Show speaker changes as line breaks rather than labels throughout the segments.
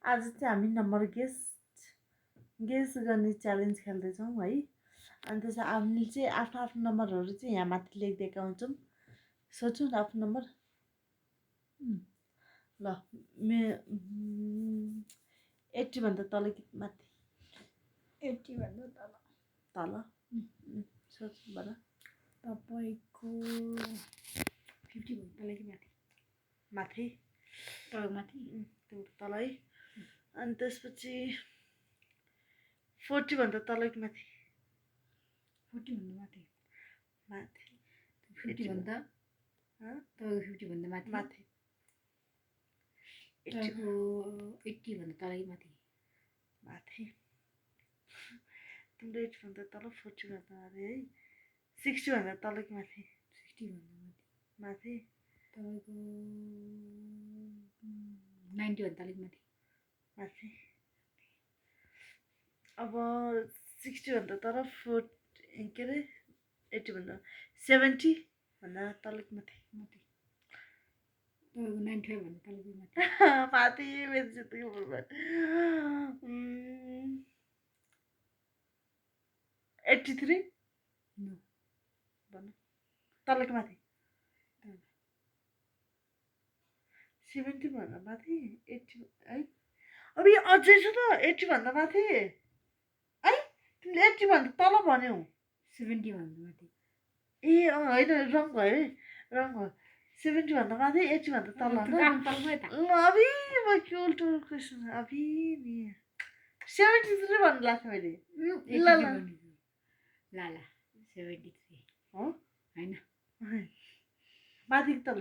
आज चाहिँ हामी नम्बर गेस गर्ने च्यालेन्ज खेल्दैछौँ है। अनि त्यसमा हामीले चाहिँ आफ्नो आफ्नो नम्बरहरू चाहिँ यहाँ माथि लेखिदिएका हुन्छौँ। सोचौँ न आफ्नो नम्बर। ल 80 भन्दा तल कि माथि?
80 भन्दा तल।
तल सोच भन।
तपाईँको 50 भन्दा तल कि माथि?
माथि।
तल माथि
तल है। अनि त्यसपछि 40 भन्दा तल कि माथि?
40 भन्दा माथि।
माथि।
50 भन्दा तपाईँको 50 भन्दा माथि।
माथि।
तपाईँको 80 भन्दा तल कि माथि?
माथि। तिम्रो 80 भन्दा तल, 40 भन्दा माथि है। 60 भन्दा तल कि माथि?
60 भन्दा माथि।
माथि।
तपाईँको 90 भन्दा तल कि माथि?
माथि। अब 60 भन्दा तल, 40 के अरे 80 भन्दा 70 भन्दा तल कि माथि?
माथि। तपाईँको 95 भन्दा तल कि माथि?
माथि। मेरो जित्दैको बर्बाद। 83 भन्नु तल कि माथि? 70 भन्दा माथि। 80 है। अब यो अझै छ त 80 भन्दा माथि है। तिमीले 80 भन्दा तल भन्यौ।
70 भन्दा माथि।
ए होइन, रङ भयो है, रङ भयो। 70 भन्दा माथि, 80 भन्दा तल। अभि म के उल्टो क्वेसन अभि नि 73 भन्नु लाग्छ मैले। ल ल
ल 73
हो
होइन?
माथि कि तल?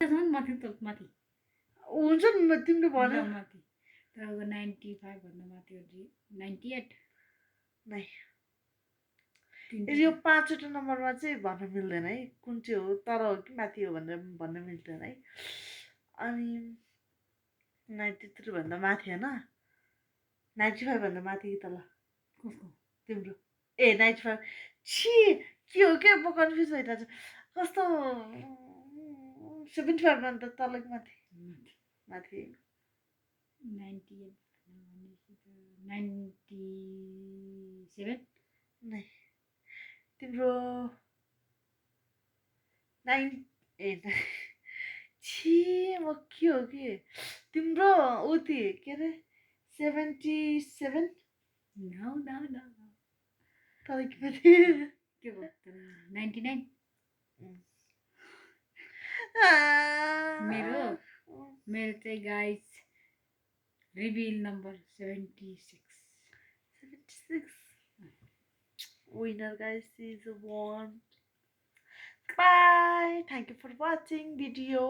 माथि तल माथि
हुन्छ नि तिमीले भन्यो
माथि। तपाईँको 95 भन्दा माथि हो 98
नै। यो 5वटा नम्बरमा चाहिँ भन्न मिल्दैन है कुन चाहिँ हो, तर हो कि माथि हो भनेर भन्न मिल्दैन है। अनि 93 भन्दा माथि होइन, 95 भन्दा माथि कि तल? तिम्रो 95 छि के हो के म कन्फ्युज भइरहेको छु। कस्तो 75 भन्दा तल कि माथि? माथि।
97
नै। तिम्रो 9 छि म के हो कि तिम्रो उति के अरे 77 तल कि माथि?
के भयो 99 मेरो चाहिँ guys reveal number 76.
Winner guys is one. Bye. Thank you for watching video.